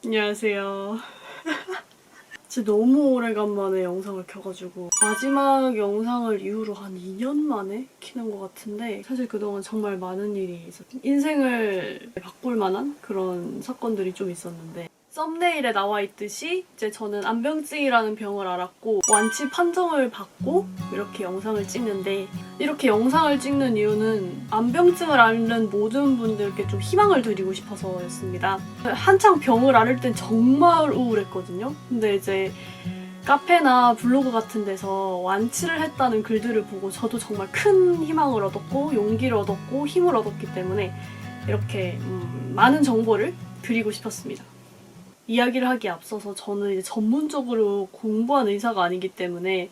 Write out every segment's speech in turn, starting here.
안녕하세요. 진짜 너무 오래간만에 영상을 켜가지고 마지막 영상을 이후로 한 2년 만에 키는 것 같은데 사실 그동안 정말 많은 일이 있었어요. 인생을 바꿀 만한 그런 사건들이 좀 있었는데 썸네일에 나와 있듯이 이제 저는 안병증이라는 병을 앓았고 완치 판정을 받고 이렇게 영상을 찍는데 이렇게 영상을 찍는 이유는 안병증을 앓는 모든 분들께 좀 희망을 드리고 싶어서였습니다. 한창 병을 앓을 땐 정말 우울했거든요. 근데 이제 카페나 블로그 같은 데서 완치를 했다는 글들을 보고 저도 정말 큰 희망을 얻었고 용기를 얻었고 힘을 얻었기 때문에 이렇게 많은 정보를 드리고 싶었습니다. 이야기를 하기에 앞서서 저는 이제 전문적으로 공부한 의사가 아니기 때문에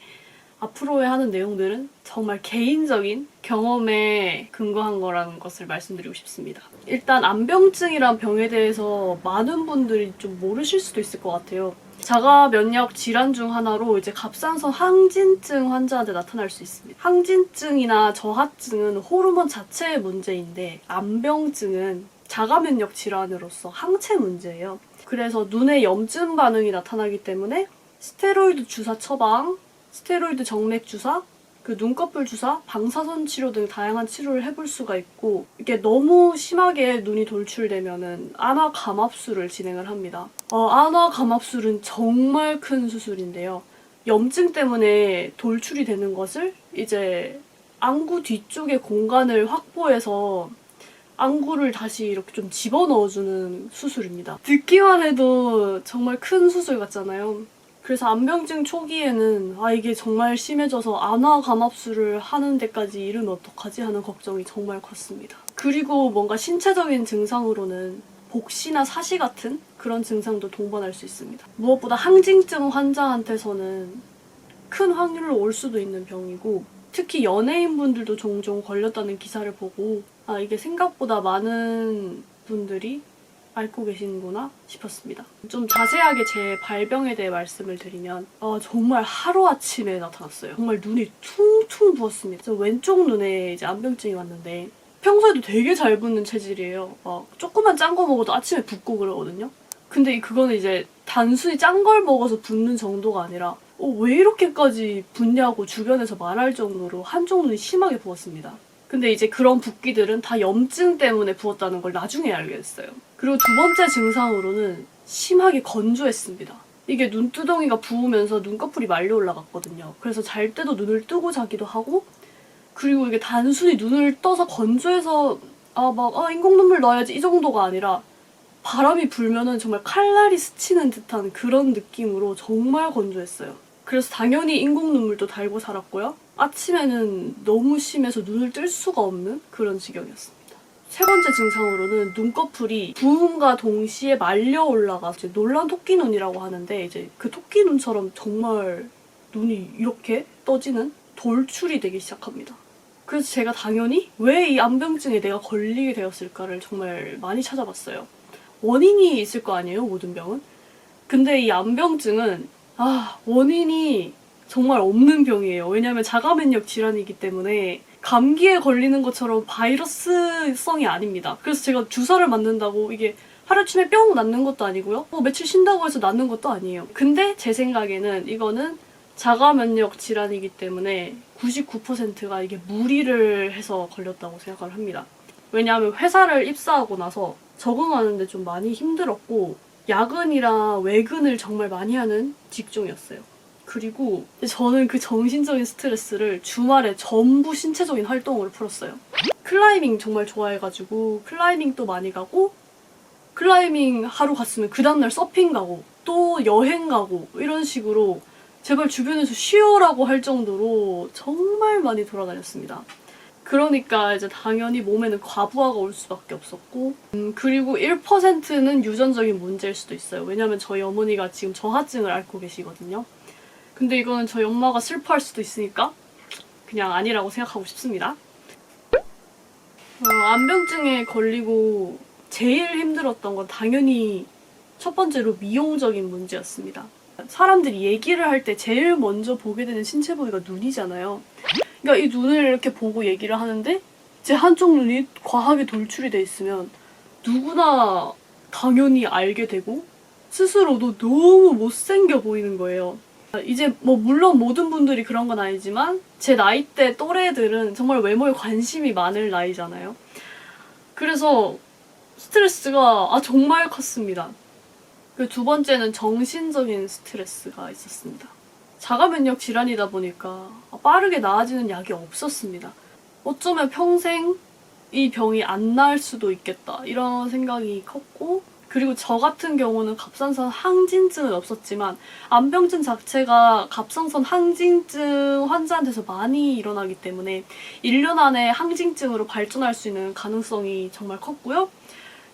앞으로의 하는 내용들은 정말 개인적인 경험에 근거한 거라는 것을 말씀드리고 싶습니다. 일단 안병증이란 병에 대해서 많은 분들이 좀 모르실 수도 있을 것 같아요. 자가 면역 질환 중 하나로 이제 갑상선 항진증 환자한테 나타날 수 있습니다. 항진증이나 저하증은 호르몬 자체의 문제인데 안병증은 자가 면역 질환으로서 항체 문제예요. 그래서 눈에 염증 반응이 나타나기 때문에 스테로이드 주사 처방, 스테로이드 정맥 주사, 그 눈꺼풀 주사, 방사선 치료 등 다양한 치료를 해볼 수가 있고 이게 너무 심하게 눈이 돌출되면은 안화 감압술을 진행을 합니다. 안화 감압술은 정말 큰 수술인데요. 염증 때문에 돌출이 되는 것을 이제 안구 뒤쪽에 공간을 확보해서 안구를 다시 이렇게 좀 집어넣어주는 수술입니다. 듣기만 해도 정말 큰 수술 같잖아요. 그래서 안병증 초기에는 이게 정말 심해져서 안화 감압술을 하는 데까지 이르면 어떡하지 하는 걱정이 정말 컸습니다. 그리고 뭔가 신체적인 증상으로는 복시나 사시 같은 그런 증상도 동반할 수 있습니다. 무엇보다 항진증 환자한테서는 큰 확률로 올 수도 있는 병이고 특히 연예인분들도 종종 걸렸다는 기사를 보고 이게 생각보다 많은 분들이 앓고 계시는구나 싶었습니다. 좀 자세하게 제 발병에 대해 말씀을 드리면 정말 하루아침에 나타났어요. 정말 눈이 퉁퉁 부었습니다. 저 왼쪽 눈에 이제 안병증이 왔는데 평소에도 되게 잘 붓는 체질이에요. 조금만 짠 거 먹어도 아침에 붓고 그러거든요. 근데 그거는 이제 단순히 짠 걸 먹어서 붓는 정도가 아니라 왜 이렇게까지 붓냐고 주변에서 말할 정도로 한쪽 눈이 심하게 부었습니다. 근데 이제 그런 붓기들은 다 염증 때문에 부었다는 걸 나중에 알게 됐어요. 그리고 두 번째 증상으로는 심하게 건조했습니다. 이게 눈두덩이가 부으면서 눈꺼풀이 말려 올라갔거든요. 그래서 잘 때도 눈을 뜨고 자기도 하고 그리고 이게 단순히 눈을 떠서 건조해서 인공 눈물 넣어야지 이 정도가 아니라 바람이 불면은 정말 칼날이 스치는 듯한 그런 느낌으로 정말 건조했어요. 그래서 당연히 인공 눈물도 달고 살았고요. 아침에는 너무 심해서 눈을 뜰 수가 없는 그런 지경이었습니다. 세 번째 증상으로는 눈꺼풀이 부음과 동시에 말려 올라가 놀란 토끼눈이라고 하는데 이제 그 토끼눈처럼 정말 눈이 이렇게 떠지는 돌출이 되기 시작합니다. 그래서 제가 당연히 왜 이 안병증에 내가 걸리게 되었을까를 정말 많이 찾아봤어요. 원인이 있을 거 아니에요, 모든 병은? 근데 이 안병증은 원인이 정말 없는 병이에요. 왜냐면 자가면역 질환이기 때문에 감기에 걸리는 것처럼 바이러스성이 아닙니다. 그래서 제가 주사를 맞는다고 이게 하루아침에 뿅 낫는 것도 아니고요. 며칠 쉰다고 해서 낫는 것도 아니에요. 근데 제 생각에는 이거는 자가면역 질환이기 때문에 99%가 이게 무리를 해서 걸렸다고 생각을 합니다. 왜냐하면 회사를 입사하고 나서 적응하는데 좀 많이 힘들었고 야근이랑 외근을 정말 많이 하는 직종이었어요. 그리고 저는 그 정신적인 스트레스를 주말에 전부 신체적인 활동으로 풀었어요. 클라이밍 정말 좋아해가지고 클라이밍도 많이 가고 클라이밍 하루 갔으면 그 다음날 서핑 가고 또 여행 가고 이런 식으로 제발 주변에서 쉬어라고 할 정도로 정말 많이 돌아다녔습니다. 그러니까 이제 당연히 몸에는 과부하가 올 수밖에 없었고 그리고 1%는 유전적인 문제일 수도 있어요. 왜냐면 저희 어머니가 지금 저하증을 앓고 계시거든요. 근데 이거는 저희 엄마가 슬퍼할 수도 있으니까 그냥 아니라고 생각하고 싶습니다. 안병증에 걸리고 제일 힘들었던 건 당연히 첫 번째로 미용적인 문제였습니다. 사람들이 얘기를 할 때 제일 먼저 보게 되는 신체 부위가 눈이잖아요. 그러니까 이 눈을 이렇게 보고 얘기를 하는데 제 한쪽 눈이 과하게 돌출이 돼 있으면 누구나 당연히 알게 되고 스스로도 너무 못생겨 보이는 거예요. 이제 뭐 물론 모든 분들이 그런 건 아니지만 제 나이대 또래들은 정말 외모에 관심이 많을 나이잖아요. 그래서 스트레스가 정말 컸습니다. 그 두 번째는 정신적인 스트레스가 있었습니다. 자가 면역 질환이다 보니까 빠르게 나아지는 약이 없었습니다. 어쩌면 평생 이 병이 안 나을 수도 있겠다 이런 생각이 컸고, 그리고 저 같은 경우는 갑상선 항진증은 없었지만 암병증 자체가 갑상선 항진증 환자한테서 많이 일어나기 때문에 1년 안에 항진증으로 발전할 수 있는 가능성이 정말 컸고요.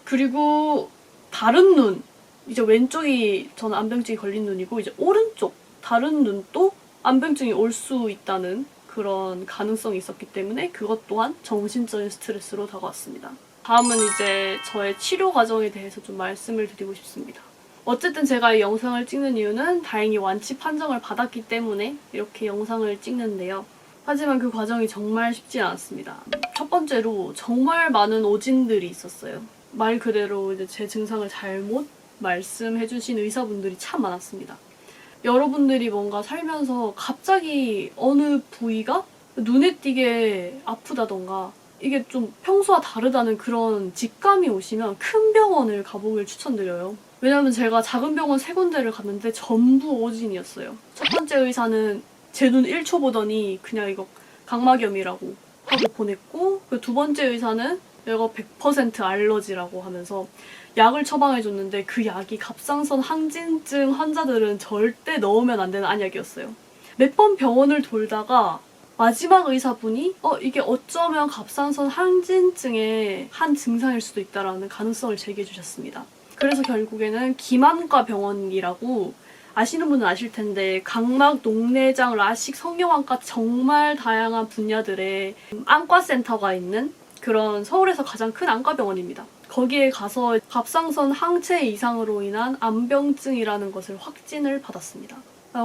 그리고 다른 눈, 이제 왼쪽이 저는 암병증이 걸린 눈이고 이제 오른쪽 다른 눈도 암병증이 올 수 있다는 그런 가능성이 있었기 때문에 그것 또한 정신적인 스트레스로 다가왔습니다. 다음은 이제 저의 치료 과정에 대해서 좀 말씀을 드리고 싶습니다. 어쨌든 제가 이 영상을 찍는 이유는 다행히 완치 판정을 받았기 때문에 이렇게 영상을 찍는데요. 하지만 그 과정이 정말 쉽지 않았습니다. 첫 번째로 정말 많은 오진들이 있었어요. 말 그대로 이제 제 증상을 잘못 말씀해주신 의사분들이 참 많았습니다. 여러분들이 뭔가 살면서 갑자기 어느 부위가 눈에 띄게 아프다던가 이게 좀 평소와 다르다는 그런 직감이 오시면 큰 병원을 가보길 추천드려요. 왜냐면 제가 작은 병원 3군데를 갔는데 전부 오진이었어요. 첫 번째 의사는 제 눈 1초 보더니 그냥 이거 각막염이라고 하고 보냈고, 그 두 번째 의사는 이거 100% 알러지라고 하면서 약을 처방해줬는데 그 약이 갑상선 항진증 환자들은 절대 넣으면 안 되는 안약이었어요. 몇 번 병원을 돌다가 마지막 의사분이 이게 어쩌면 갑상선 항진증의 한 증상일 수도 있다라는 가능성을 제기해 주셨습니다. 그래서 결국에는 기만과 병원이라고, 아시는 분은 아실 텐데 각막, 녹내장, 라식, 성형외과 정말 다양한 분야들의 안과센터가 있는 그런 서울에서 가장 큰 안과병원입니다. 거기에 가서 갑상선 항체 이상으로 인한 암병증이라는 것을 확진을 받았습니다.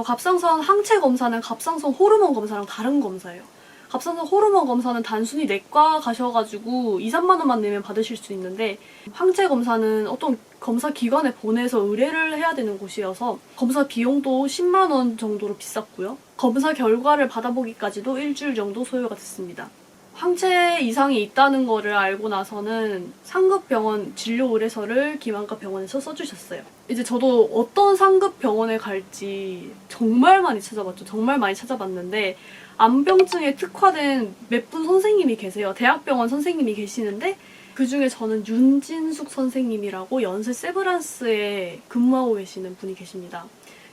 갑상선 항체 검사는 갑상선 호르몬 검사랑 다른 검사예요. 갑상선 호르몬 검사는 단순히 내과 가셔가지고 2, 3만 원만 내면 받으실 수 있는데, 항체 검사는 어떤 검사 기관에 보내서 의뢰를 해야 되는 곳이어서 검사 비용도 10만 원 정도로 비쌌고요. 검사 결과를 받아보기까지도 일주일 정도 소요가 됐습니다. 항체 이상이 있다는 거를 알고 나서는 상급 병원 진료 의뢰서를 기만과 병원에서 써주셨어요. 이제 저도 어떤 상급 병원에 갈지 정말 많이 찾아봤죠. 정말 많이 찾아봤는데 암병증에 특화된 몇 분 선생님이 계세요. 대학병원 선생님이 계시는데 그중에 저는 윤진숙 선생님이라고 연세 세브란스에 근무하고 계시는 분이 계십니다.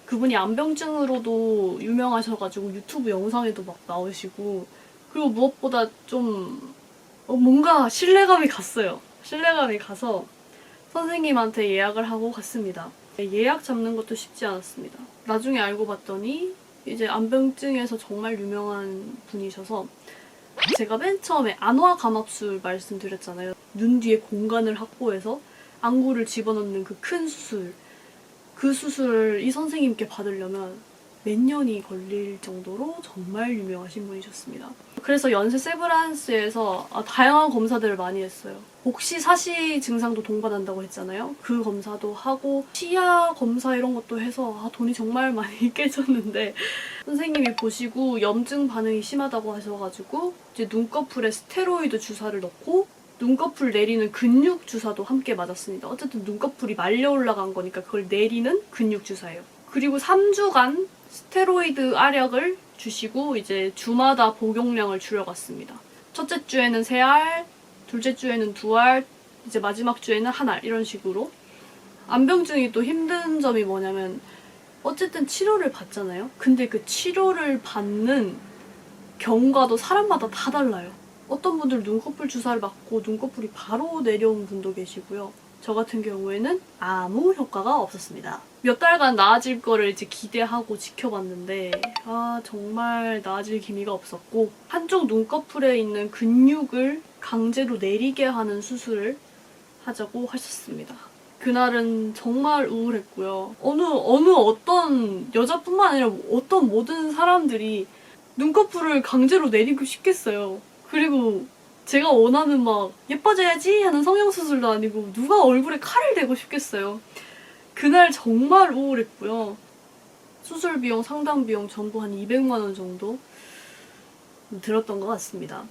그분이 암병증으로도 유명하셔가지고 유튜브 영상에도 막 나오시고, 그리고 무엇보다 좀 뭔가 신뢰감이 갔어요. 신뢰감이 가서 선생님한테 예약을 하고 갔습니다. 예약 잡는 것도 쉽지 않았습니다. 나중에 알고 봤더니 이제 암병증에서 정말 유명한 분이셔서, 제가 맨 처음에 안화감압술 말씀드렸잖아요. 눈 뒤에 공간을 확보해서 안구를 집어넣는 그 큰 수술, 그 수술을 이 선생님께 받으려면 몇 년이 걸릴 정도로 정말 유명하신 분이셨습니다. 그래서 연세 세브란스에서 다양한 검사들을 많이 했어요. 복시사시 증상도 동반한다고 했잖아요. 그 검사도 하고 치아 검사 이런 것도 해서 돈이 정말 많이 깨졌는데, 선생님이 보시고 염증 반응이 심하다고 하셔가지고 이제 눈꺼풀에 스테로이드 주사를 넣고 눈꺼풀 내리는 근육 주사도 함께 맞았습니다. 어쨌든 눈꺼풀이 말려 올라간 거니까 그걸 내리는 근육 주사예요. 그리고 3주간 스테로이드 알약을 주시고 이제 주마다 복용량을 줄여갔습니다. 첫째 주에는 3알, 둘째 주에는 2알, 이제 마지막 주에는 1알, 이런 식으로. 암병증이 또 힘든 점이 뭐냐면 어쨌든 치료를 받잖아요. 근데 그 치료를 받는 경과도 사람마다 다 달라요. 어떤 분들 눈꺼풀 주사를 맞고 눈꺼풀이 바로 내려온 분도 계시고요. 저 같은 경우에는 아무 효과가 없었습니다. 몇 달간 나아질 거를 이제 기대하고 지켜봤는데 정말 나아질 기미가 없었고, 한쪽 눈꺼풀에 있는 근육을 강제로 내리게 하는 수술을 하자고 하셨습니다. 그날은 정말 우울했고요. 어떤 여자뿐만 아니라 어떤 모든 사람들이 눈꺼풀을 강제로 내리고 싶겠어요. 그리고 제가 원하는 막 예뻐져야지 하는 성형수술도 아니고 누가 얼굴에 칼을 대고 싶겠어요. 그날 정말 우울했고요. 수술 비용, 상담 비용 전부 한 200만 원 정도 들었던 것 같습니다.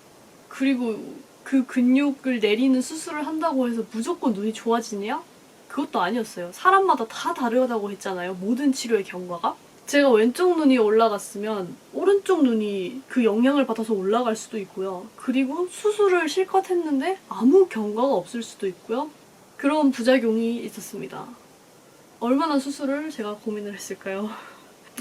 그리고 그 근육을 내리는 수술을 한다고 해서 무조건 눈이 좋아지냐? 그것도 아니었어요. 사람마다 다 다르다고 했잖아요. 모든 치료의 경과가. 제가 왼쪽 눈이 올라갔으면 오른쪽 눈이 그 영향을 받아서 올라갈 수도 있고요. 그리고 수술을 실컷 했는데 아무 경과가 없을 수도 있고요. 그런 부작용이 있었습니다. 얼마나 수술을 제가 고민을 했을까요?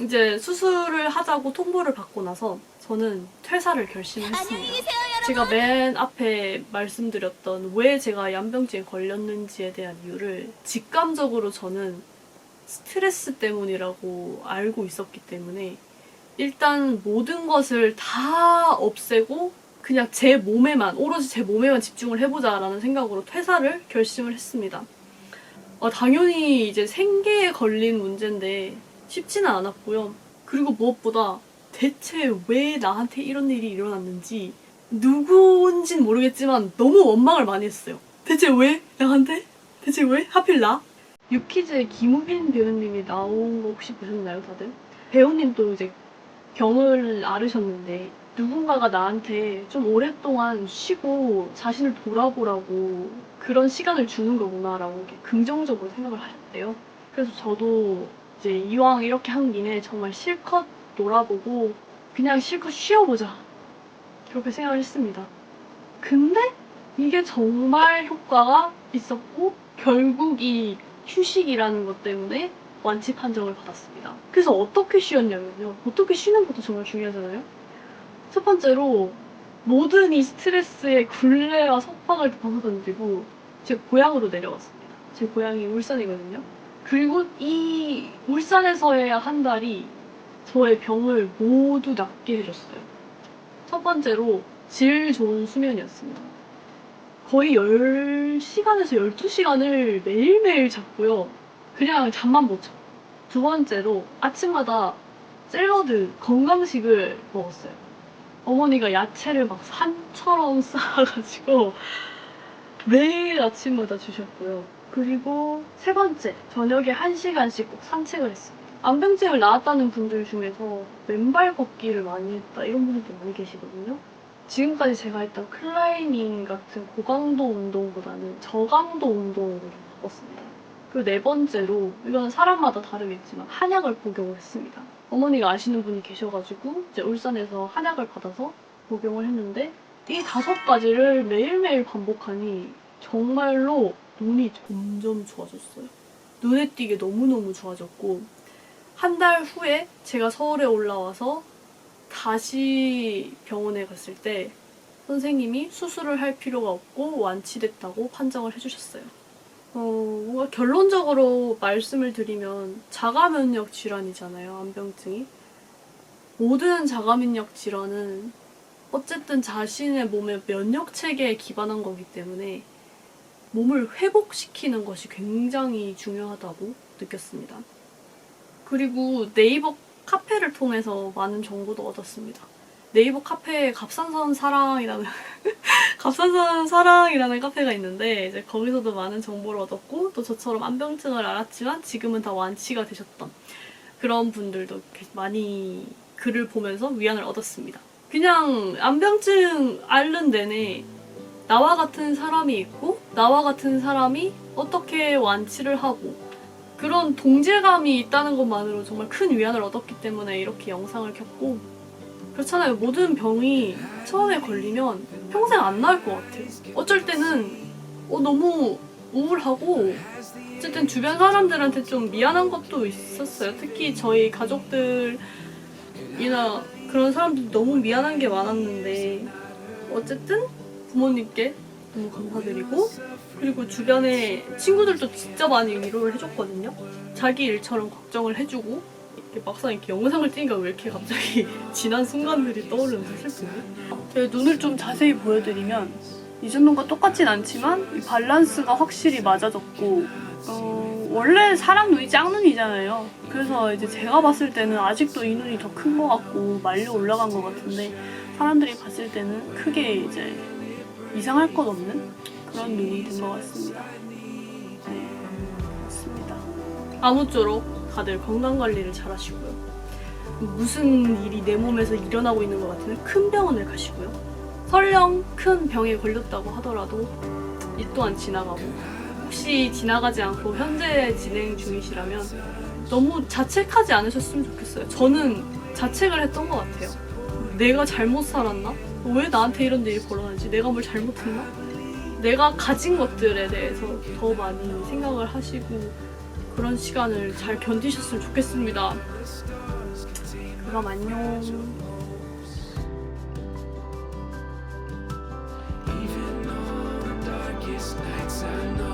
이제 수술을 하자고 통보를 받고 나서 저는 퇴사를 결심했습니다. 제가 맨 앞에 말씀드렸던 왜 제가 양병증에 걸렸는지에 대한 이유를 직감적으로 저는 스트레스 때문이라고 알고 있었기 때문에 일단 모든 것을 다 없애고 그냥 제 몸에만, 오로지 제 몸에만 집중을 해보자라는 생각으로 퇴사를 결심을 했습니다. 당연히 이제 생계에 걸린 문제인데 쉽지는 않았고요. 그리고 무엇보다 대체 왜 나한테 이런 일이 일어났는지 누구인진 모르겠지만 너무 원망을 많이 했어요. 대체 왜? 나한테? 대체 왜? 하필 나? 유키즈의 김우빈 배우님이 나온 거 혹시 보셨나요, 다들? 배우님도 이제 병을 앓으셨는데 누군가가 나한테 좀 오랫동안 쉬고 자신을 돌아보라고 그런 시간을 주는 거구나라고 이렇게 긍정적으로 생각을 하셨대요. 그래서 저도 이제 이왕 이렇게 한 김에 정말 실컷 놀아보고 그냥 실컷 쉬어보자. 그렇게 생각을 했습니다. 근데 이게 정말 효과가 있었고 결국 이 휴식이라는 것 때문에 완치 판정을 받았습니다. 그래서 어떻게 쉬었냐면요. 어떻게 쉬는 것도 정말 중요하잖아요. 첫 번째로 모든 이 스트레스의 굴레와 속박을 벗어던지고 제 고향으로 내려갔습니다. 제 고향이 울산이거든요. 그리고 이 울산에서의 한 달이 저의 병을 모두 낫게 해줬어요. 첫 번째로 질 좋은 수면이었습니다. 거의 10시간에서 12시간을 매일매일 잤고요. 그냥 잠만 못 자요. 두 번째로 아침마다 샐러드, 건강식을 먹었어요. 어머니가 야채를 막 산처럼 쌓아가지고 매일 아침마다 주셨고요. 그리고 세 번째, 저녁에 1시간씩 꼭 산책을 했습니다. 안병증을 나았다는 분들 중에서 맨발 걷기를 많이 했다 이런 분들도 많이 계시거든요. 지금까지 제가 했던 클라이밍 같은 고강도 운동보다는 저강도 운동으로 좀 바꿨습니다. 그리고 네 번째로, 이건 사람마다 다르겠지만 한약을 복용을 했습니다. 어머니가 아시는 분이 계셔가지고 이제 울산에서 한약을 받아서 복용을 했는데 이 5가지를 매일매일 반복하니 정말로 눈이 점점 좋아졌어요. 눈에 띄게 너무너무 좋아졌고 한 달 후에 제가 서울에 올라와서 다시 병원에 갔을 때 선생님이 수술을 할 필요가 없고 완치됐다고 판정을 해주셨어요. 뭔가 결론적으로 말씀을 드리면 자가면역 질환이잖아요, 안병증이. 모든 자가면역 질환은 어쨌든 자신의 몸의 면역 체계에 기반한 거기 때문에 몸을 회복시키는 것이 굉장히 중요하다고 느꼈습니다. 그리고 네이버 카페를 통해서 많은 정보도 얻었습니다. 네이버 카페에 갑상선 사랑이라는 갑상선 사랑이라는 카페가 있는데 이제 거기서도 많은 정보를 얻었고 또 저처럼 안병증을 앓았지만 지금은 다 완치가 되셨던 그런 분들도 많이 글을 보면서 위안을 얻었습니다. 그냥 안병증 앓는 내내 나와 같은 사람이 있고 나와 같은 사람이 어떻게 완치를 하고 그런 동질감이 있다는 것만으로 정말 큰 위안을 얻었기 때문에 이렇게 영상을 켰고 그렇잖아요. 모든 병이 처음에 걸리면 평생 안 나을 것 같아요. 어쩔 때는 너무 우울하고 어쨌든 주변 사람들한테 좀 미안한 것도 있었어요. 특히 저희 가족들이나 그런 사람들 너무 미안한 게 많았는데 어쨌든 부모님께 너무 감사드리고 그리고 주변에 친구들도 진짜 많이 위로를 해줬거든요. 자기 일처럼 걱정을 해주고 막상 이렇게 영상을 찍으니까 왜 이렇게 갑자기 지난 순간들이 떠오르면서 슬프네. 제가 눈을 좀 자세히 보여드리면 이전눈과 똑같진 않지만 이 밸런스가 확실히 맞아졌고 원래 사람 눈이 짝눈이잖아요. 그래서 이제 제가 봤을 때는 아직도 이 눈이 더 큰 것 같고 말려 올라간 것 같은데 사람들이 봤을 때는 크게 이제 이상할 것 없는 그런 눈이 된 것 같습니다. 네, 맞습니다. 아무쪼록 다들 건강관리를 잘 하시고요. 무슨 일이 내 몸에서 일어나고 있는 것 같으면 큰 병원을 가시고요. 설령 큰 병에 걸렸다고 하더라도 이 또한 지나가고, 혹시 지나가지 않고 현재 진행 중이시라면 너무 자책하지 않으셨으면 좋겠어요. 저는 자책을 했던 것 같아요. 내가 잘못 살았나? 왜 나한테 이런 일이 벌어나지? 내가 뭘 잘못했나? 내가 가진 것들에 대해서 더 많이 생각을 하시고 그런 시간을 잘 견디셨으면 좋겠습니다. 그럼 안녕. Even on the darkest nights I know